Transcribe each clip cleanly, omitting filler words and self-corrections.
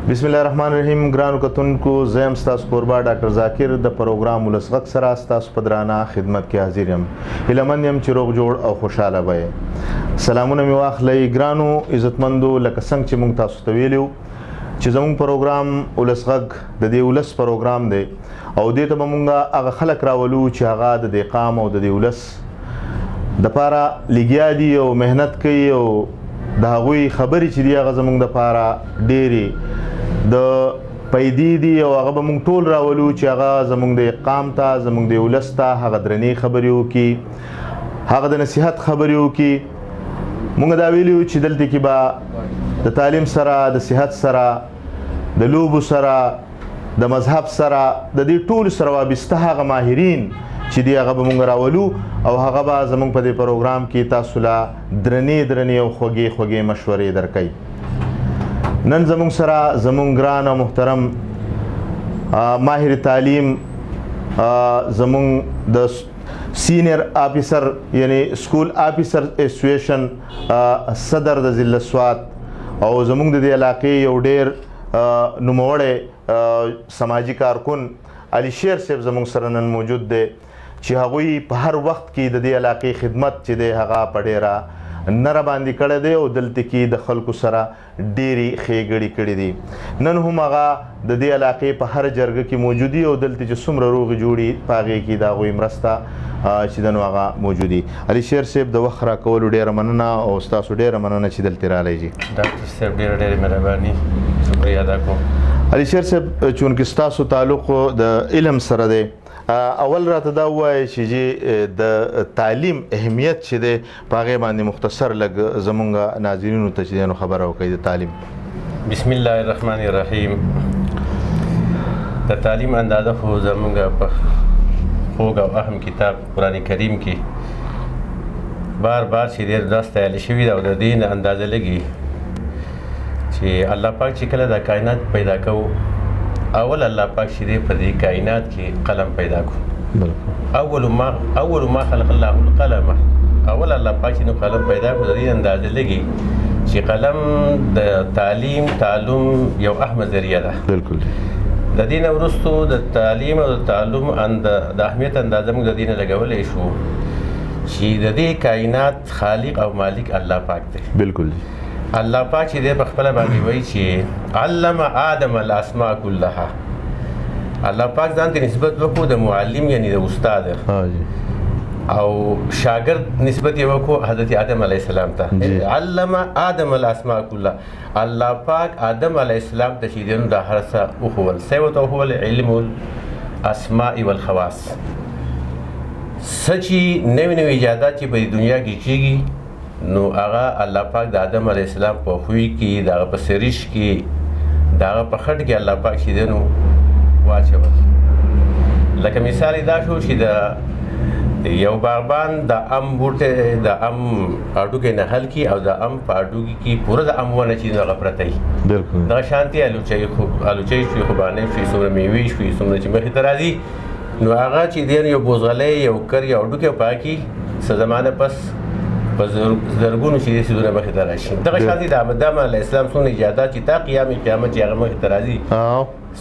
بسم الله الرحمن الرحیم. ګرانو کتونکو، زم ستاسو قربا ډاکټر ذاکر د پروګرام ولسغک سره ستاسو په درانه خدمت کې حاضر یم. هیله یم چې روغ جوړ او خوشاله وئ. سلامونه مې واخلئ ګرانو عزتمندو. لکه څنګه چې موږ تاسو ته ویلو چې زموږ پروګرام ولسغک د دې ولس پروګرام دی او دې ته به موږ هغه خلک راولو چې هغه د دې قام او د دې ولس دپاره لګیا دي او محنت کوي او د هغوی خبرې چې دي هغه زموږ دپاره ډېرې د پیدې دي او هغه به موږ ټول راولو چې هغه زموږ د قام ته، زموږ د ولس ته هغه درنې خبرې وکړي، هغه د نصیحت خبرې وکړي. موږ دا ویلي چې دلته کې به د تعلیم سره، د صحت سره، د لوبو سره، د مذهب سره، د دې ټولو سره وابسته هغه ماهرین چې دی هغه به موږ راولو او هغه به زموږ په دې پروګرام کې تاسو له درنې او خوږې مشورې درکوي. نن زموږ سره زموږ ګران او محترم ماهر تعلیم، زموږ د سینیر آفیسر یعنی سکول آفیسر اسوسییشن صدر د ضلع سوات او زموږ د دې علاقې یو ډېر نوموړی سماجي کارکن علي شیر صاحب زموږ سره نن موجود دی چې هغوی په هر وخت کې د دې علاقې خدمت چې دی هغه په ډېره نره باندې کړی دی او دلته کې د خلکو سره ډېرې ښېګړې کړي دي. نن هم هغه د دې علاقې په هر جرګه کې موجود دي او دلته چې څومره روغې جوړې په هغې کې د هغوی مرسته چې ده نو هغه موجود دي. علي شیر صاحب د وخت راکولو ډېره مننه او ستاسو ډېره مننه چې دلته رالی جي. ډاکټر صاحب ډېره مهرباني، شکریه ادا کوم. علي شیر صاحب، چونکې ستاسو تعلق د علم سره دی، اول راته دا ووایئ چې د تعلیم اهمیت چې دی په هغې باندې مختصر لږ زموږ ناظرینو ته چې دی نو خبره وکړئ د تعلیم. بسم الله الرحمن الرحیم. د تعلیم اندازه خو زموږ په خوږ او اهم کتاب قرآن کریم کې بار چې ډېر دا ستایل شوي ده او د دې نه اندازه لګي چې الله پاک چې کله دا کائنات پیدا کوو، اول الله پاک چې دی په دې کائنات کې قلم پیدا کړو. اول ما خلق الله القلم. اول الله پاک چې نو قلم پیدا کړو، د دې اندازه لګي چې قلم د تعلم یو اهم ذریعه ده. بالکل. د دې نه وروستو د تعلیم او د تعلم د اهمیت اندازه موږ د دې نه لګولی شو چې د دې کائنات خالق او مالک الله پاک دی. بالکل. الله پاک چې دی په خپله باندې وایي چې علم آدم الاسماء كلها. الله پاک ځان ته نسبت وکړو د معلم یعنی د استاد او شاګرد نسبت یې وکړو حضرت آدم علیه السلام ته. علم آدم الاسماء كلها. الله پاک آدم علیه السلام ته چې دی نو دا هر څه وښول. څه یې ورته وښول؟ علم الاسماء والخواص. څه چې نوي ایجادات چې په دنیا کې کېږي نو هغه الله پاک د آدم علیه السلام په خوی کې، د هغه په سریش کې، د هغه په خټ کې الله پاک چې دی نو واچول. لکه مثال دا شو چې د یو باغبان د ام بوټی د ام هډوکی نه حل کړي او د ام په هډوکي کې پوره د ام ونه چې هغه پرته وي. بالکل. دغه شانتې الوچۍ شوي، خوبانۍ شوي، څومره میوې شوي، څومره چې مخې ته راځي نو هغه چې دی یو بوزغلی، یو کر، یو هډوکی په هغه کې څه زمانه پس په زرګونو چې دې سیدونه مخې ته راشي. دغه شانتې د آدم علیه السلام څونه ایجادات چې تا قیام قیامت چې هغه مخې ته راځي،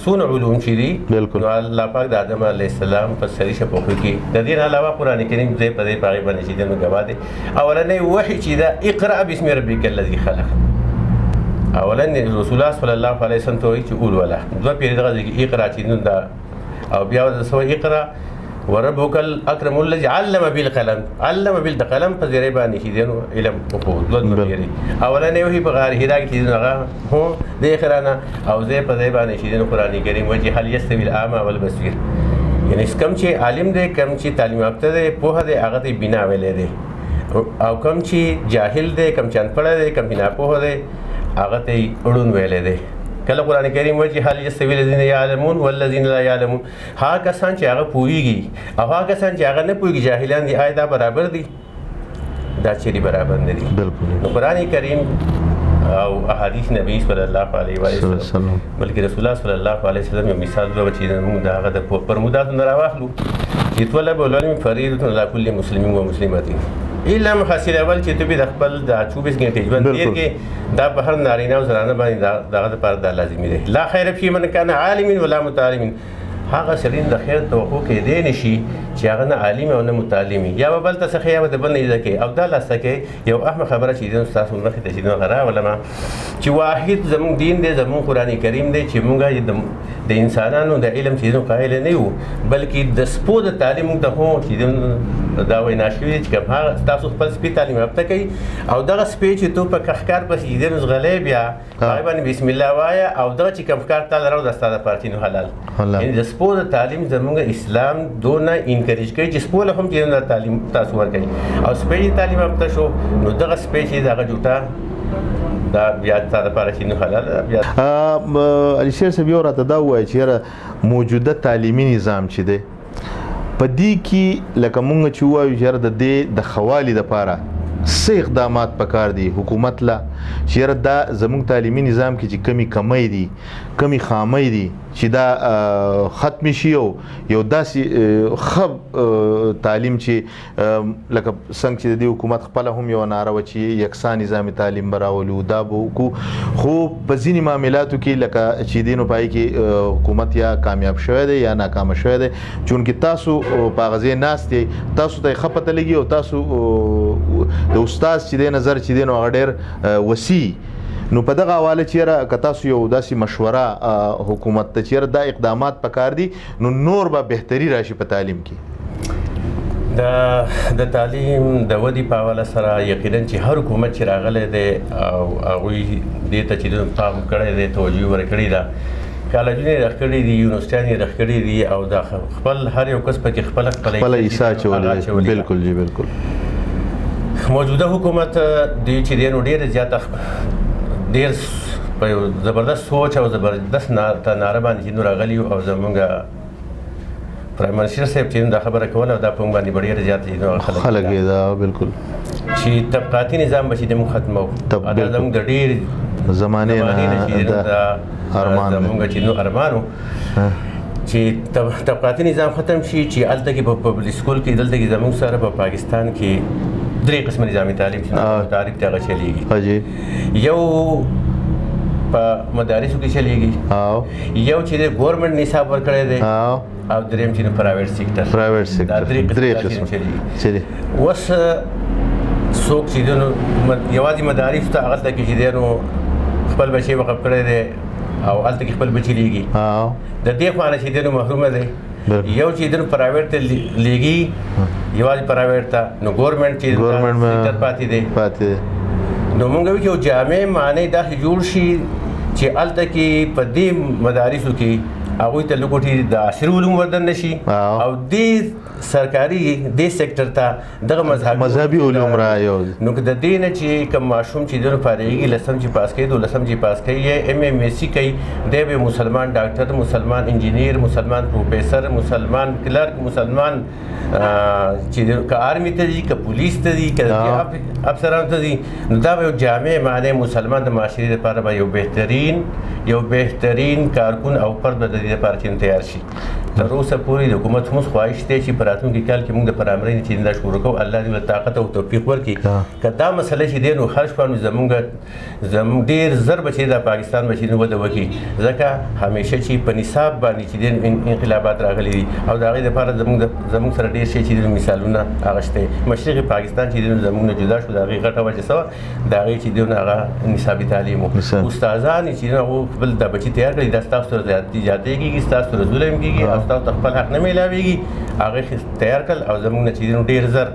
څونه علوم چې دي نو الله پاک د آدم علیه السلام په سریشه په خوی کې. د دې نه علاوه قرآن کریم ځای په ځای په هغې باندې چې دی نو ګواه دی. اولنی وحي چې دا اقرأ باسم ربک الذي خلق. اولا رسول الله صلی الله علیه وسلم ته وایي چې اولوله دوه پیرې دغه ځای کې اقرأ چې نو دا او بیا د سوی اقرأ وربک الاکرم الذي علم بالقلم. علم بالقلم په ذریعه باندې چې دی نو علم وښود. دوه پیرې اولنی وحي په غار حرا کې چې دی نو هغه هم د اقرأ نه او ځای په ځای باندې چې دی نو قرآن کریم وایي چې هل یستوي الاعمى والبصیر. یعنی کم چې عالم دی، کم چې تعلیم یافته دی، پوهه دی، هغه ته بنا ویلی دی، او کم چې جاهل دی، کم چې انپړه دی، کم چې ناپوهه دی، هغه ته اړون ویلی دی. کله قرآن کریم وایي چې هل یستوي الذین یعلمون والذین لا یعلمون. هغه کسان چې هغه پوهېږي او هغه کسان چې هغه نه پوهېږي، جاهلان دي، آیا دا برابر دي؟ دا چیرې برابر نه دي. نو قرآن کریم او احادیث نبی صلی الله علیه وسلم بلکې رسول الله صلی الله علیه وسلم یو مثال دی چې موږ د هغه د پرموداتو نه راواخلو چې طلب العلم فریضة علی کل مسلم و مسلمة. علم حاصلول چې ته به د خپل د 24 غنټې ژوند تیر کې دا په هر نارینه او زنانه باندې دغه لپاره دا لازمي دی. لا خیر فی من کان عالم ولا متعلم. هغه سړی د خیر توقع کېدی نشي چې هغه نه عالم او نه متعلم یا به بل ته څه یا به د بل نه زده کوي. او دا لاسته کوي یو اهم خبره چې دین ستاسو مخې ته چې نو راولم چې واحد زموږ دین دی، زموږ قرآن کریم دی چې موږ د انسانانو د علم چې قایل نه یو، بلکې د سپو د تعلیم موږ ته هو چې دا وینا شوې چې کوم هغه تاسو خپل سپي تعلیم یافته کوي او دغه سپي چې تو په کخکار پسې دین زغلې بیا هغه باندې بسم الله وایا او دغه چې کوم کار تعالی راو د ستاده پارتینو حلال. یعنی د سپو د تعلیم زموږ اسلام دونه انکریج کوي چې سپو له هم چې تعلیم تاسو ورکړي او سپي تعلیم یافته شو نو دغه سپي چې دغه جوړه دا بیا ستاده پارتینو حلال. علي شیر صاحب یو راته دا وایي چې موجوده تعلیمي نظام چې دی په دې کې لکه مونږ چې وایو چې د دې د خوالي لپاره څه اقدامات پکار دي حکومت لا چې دا زموږ تعلیمي نظام کې چې کمی دي کمی خامي دي چې دا ختم شي یو داسې خب تعلیم چې لکه څنګه چې د حکومت خپل هم یو ناره و چې یکسان نظام تعلیم براولو دا کو خو په ځینې معاملاتو کې لکه چې دینو پای کې حکومت یا کامیاب شوی دی یا ناکام شوی دی چونکې تاسو په غزې ناست دی تاسو ته خپته لګي او تاسو د استاد چې د نظر چې دینو هغه ډېر وسیع نو په دغه حواله چیرې که تاسو یو داسې مشوره حکومت ته چیرې دا اقدامات پکار دي نو نور به بهتري راشي په تعلیم کې. د تعلیم د ودې په حواله سره یقینا چې هر حکومت چې راغلی دی او هغوی دې ته چې پام کړی دی توجه ورکړې ده کالجونه رخ کړي دي یونیورسيټانې رخ کړي دي او د خپل هر یو کس پکې خپل حصہ چولې. بالکل جی بالکل. موجوده حکومت دی چې ډېر زیات ډېر په یو زبردست سوچ او زبردست ناره باندې چې راغلی او زمونږ پرایم منسټر صاحب چې دا خبره کوله دا په موږ باندې ډېر زیات خلک دا بالکل چې طبقاتي نظام به چې موږ ختمو دا زموږ د ډېر زمانه نه ارمان زموږ چې نو ارمانو چې طبقاتي نظام ختم شي چې الته کې په پبلک سکول کې دلته کې زموږ سره په پاکستان کې درې قسم نظامي تعلیم چې تعریف ته چلیږي. یو په مدارسو کې چلیږي یو چې د ګورنمنت نصاب ورکړی دی او دریم چې پرایویټ سېکټر دا درې قسم چلیږي. اوس څوک چې یوازې مدارس ته هغلته کې چې دی نو خپل بچی وقف کړی دی او هلته کې خپل بچي لیږي د دې خوا نه چې دی نو محرومه دی. یو چې دنو پرایویټ ته لیږي یوازې پرایویټ ته نو ګورنمنټ چې سېکټر پاتې دی نو موږ وایو چې یو جامع معنی داسې جوړ شي چې هلته کې په دې مدارسو کې هغوی ته لږ د عصري علوم وردن نشي او دې سرکاري دې سېکټر ته دغه مذهبي علوم رايو نو د دې نه چې کوم ماشوم چې دنو فارغېږي لسم چې پاس کوي دولسم چې پاس کوي یا MMSc کوي دی به مسلمان ډاکټر مسلمان انجینیر مسلمان پروفیسر مسلمان کلرک مسلمان چې که آرمي ته ځي که پولیس ته ځي که افسرانو ته ځي نو دا به یو جامع معنی مسلمان د معاشرې لپاره به یو بهترین کارکون او فرد به د دې لپاره چې تیار شي. تر اوسه پورې د حکومت هم خواهش دی چې په راتلونکي کال کې موږ د پرایمري چې دا شروع کوو الله دې له طاقت او توفیق ورکړي که دا مسله چې دی نو هر شپه زموږ ډېر زر بچي د پاکستان بچي نو وده وکړي ځکه همیشه چې په نصاب باندې چې دی انقلابات راغلي دي او د هغې لپاره زموږ سره ډېر شی چې دی مثالونه هغه شته. مشرقي پاکستان چې دی زموږ نه جدا شو د هغې غټه وجه څه وه د هغې چې دی هغه نصابي تعلیم و استادان چې هغو خپل دا بچي تیار کړي دا ستاسو سره زیاتې کېږي ستاسو سره ظلم کېږي او ستاسو ته خپل حق نه میلاویږي هغې تیار کړل او زموږ نه چې دی ډېر زر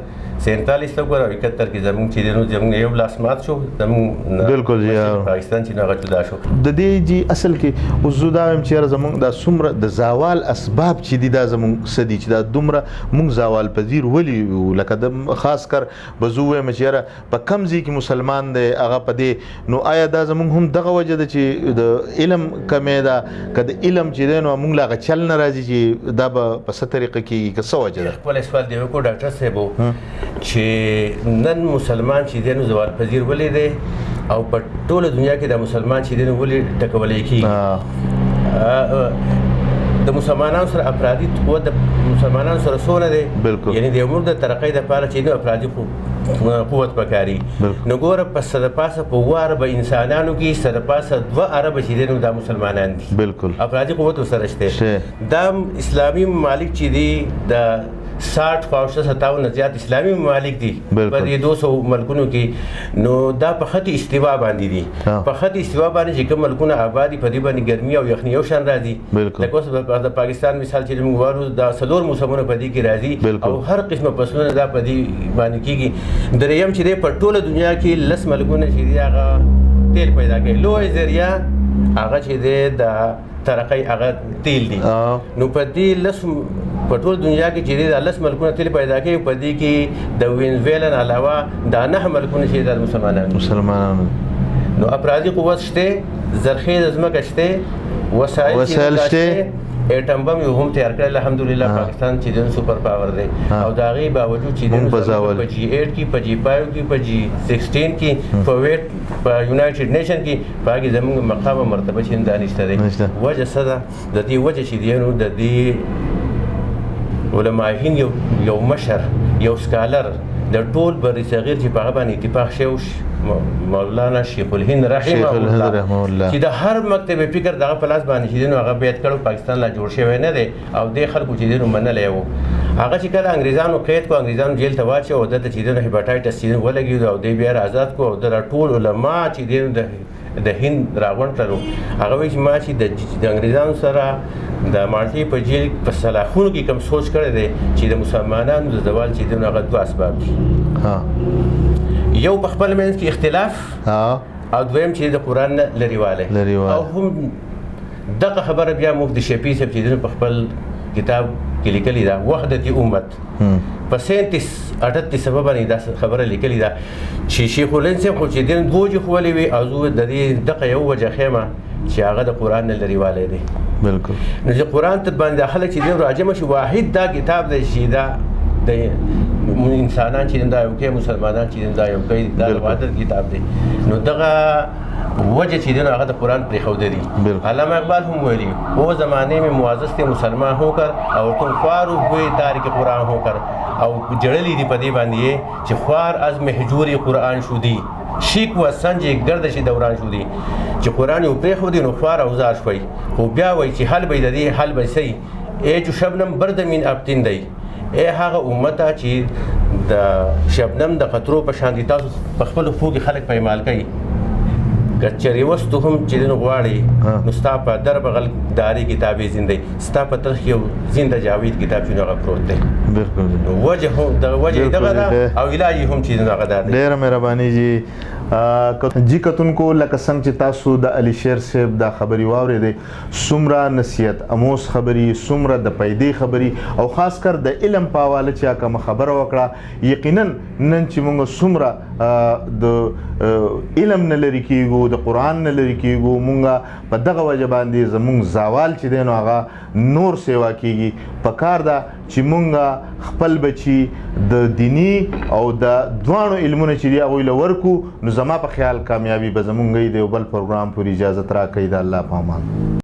47 ته وګوره او 71 کې زموږ چې دی زموږ یو لاس مات شو زموږ بالکل پاکستان چې هغه جدا شو. د دې جی اصل کې اوس زه دا وایم چې زموږ دا څومره د زوال اسباب چې دي دا زموږ څه دي چې دا دومره موږ زوال پذیر ولي لکه د خاص کر به زه ووایم چې په کم ځای کې مسلمان دی هغه په دې نو آیا دا زموږ هم دغه وجه ده چې د علم کمې ده که د علم چې دی نو موږ له هغه چل نه راځي چې دا به په څه طریقه کېږي که څه وجه ده؟ خپل سوال دی وکړو ډاکټر صاحب چې نن مسلمان چې دی نو زوال پذیر ولې دی او په ټوله دنیا کې د مسلمان چې دی نو ولې ټکولی کېږي د مسلمانانو سره افرادي قوت د مسلمانانو سره څونه دی بالکل. یعنی د امور د ترقۍ دپاره چې نو افرادي قوت پکاري نو ګوره په سره پاسه په اووه اربه انسانانو کې سره پاسه 2 اربه چې دی نو دا مسلمانان دي بالکل افرادي قوت ورسره شته دا اسلامي ممالک چې دي د 60 خواوشته 57 نه زیات اسلامي ممالک دي په دې 200 ملکونو کې نو دا په خط استوا باندې دي په خط استوا باندې چې کوم ملکونه آبادي په دې باندې ګرمي او یخني یو شان راځي لکه اوس د پاکستان مثال چې موږ وایو دا څلور موسمونه په دې کې راځي او هر قسمه فصلونه دا په دې باندې کېږي دریم چې دی په ټوله دنیا کې 10 ملکونه چې دي هغه تیل پیدا کوي لوی ذریعہ هغه چې دی د ترقۍ هغه تیل دي نو په دې په ټول دنیا کې چې د 10 ملکونه تیل پیدا کوي په دې کې د وینزویلا نه علاوه دا 9 ملکونه چې د مسلمانانو نو افرادي قوت شته زرخیز ځمکه شته وسایل شته اټم بم یو هم تیار کړل الحمدلله پاکستان چې د سپر پاور دی او دا غي باوجود چې د په جی 8 کې په جی 5 کې په جی 16 کې په ویټ په یونایټډ نیشن کې باقي زموږ مقام او مرتبه چې دانشته دی وجه صدا د دې وجه چې دی نو د دې علماء هند یو مشر یو سکالر د ټول بری صغیر چې په هغه باندې اتفاق شوی مولانا شیخ الهند رحمه الله چې د هر مکتب فکر دغه پلاس باندې چې نو هغه بیت کړو پاکستان لا جوړ شوی نه دی او د خلکو چې نو منلې وو هغه چې کله انګریزانو قید کو انګریزانو جیل ته واچو او د چې نو هپاتایټس چې ولګي او د بیا آزاد کو او د ټول علما چې د هند راغونډ کړو هغه وی چې ما چې د انګریزانو سره د مالټي په جیل په صلاحونو کې کوم سوچ کړی دی چې د مسلمانانو د زوال چې دغه هغه 2 اسباب دي یو په خپل منځ کې اختلاف او دویم چې د قرآن لريواله او هم دغه خبره بیا مفتی شفیع صاحب چې په خپل کتاب کې لیکلي دا وحدت امت په 37 38 سبب باندې دا خبره لیکلي دا چې شیخ الهند صاحب خو چې دین دوج خولې وي او زه د دې دغه یو وجه خیمه چې هغه د قرآن لريواله دی بالکل نو چې قرآن ته باندې خلک چې دین راجمه شي واحد دا کتاب دی چې دا د انسانان چې دا یو کې مسلمانان چې دا یو کې دا وحدت کتاب دی نو دغه وجه چې دین هغه د قرآن پرې خو دی علامه اقبال هم ویلي وہ زمانے میں معزز تھے مسلمان ہو کر اور تم خوار ہوئے تارک قرآن ہو کر او جړلې دی په دې باندې چې خوار از محجور قرآن شودي شیک و سنج گردش دوران شودي چې قرآن یو پرې خو دی نو خوار او زار شوي خو بیا وایي چې حل به د دې حل به سي ای جو شبنم برد من ابتین دی ای هغه امته چې د شبنم د قطرو په شان دي تاسو په خپل فوق خلک پېمال کوي کچری وستو هم چې دین غواړي نو ستا په در بغل داری کتابي زندگی ستا په ترخ یو زنده جاوید کتاب چې هغه پروت دی بالکل وجه د وجه دغه او الهي هم چې هغه ده ډېر مهرباني جی کتونکو لکه څنګه چې تاسو د علي شیر صاحب دا خبري واورېدې څومره نصیحت اموس خبري څومره د پیدې خبري او خاص کر د علم په حواله چې کوم خبره وکړه یقینا نن چې موږ څومره د علم نه لري کېږو د قرآن نه لري کېږو موږ په دغه وجه باندې زموږ زوال چې دی نو هغه نور سیوا کېږي په کار ده چې موږ خپل بچي د دینی او د دوانو علمونو چې دی هغوی له ورکو نو زما په خیال کامیابي به زموږ دی یو بل پروګرام پورې اجازت راکړئ د الله په امان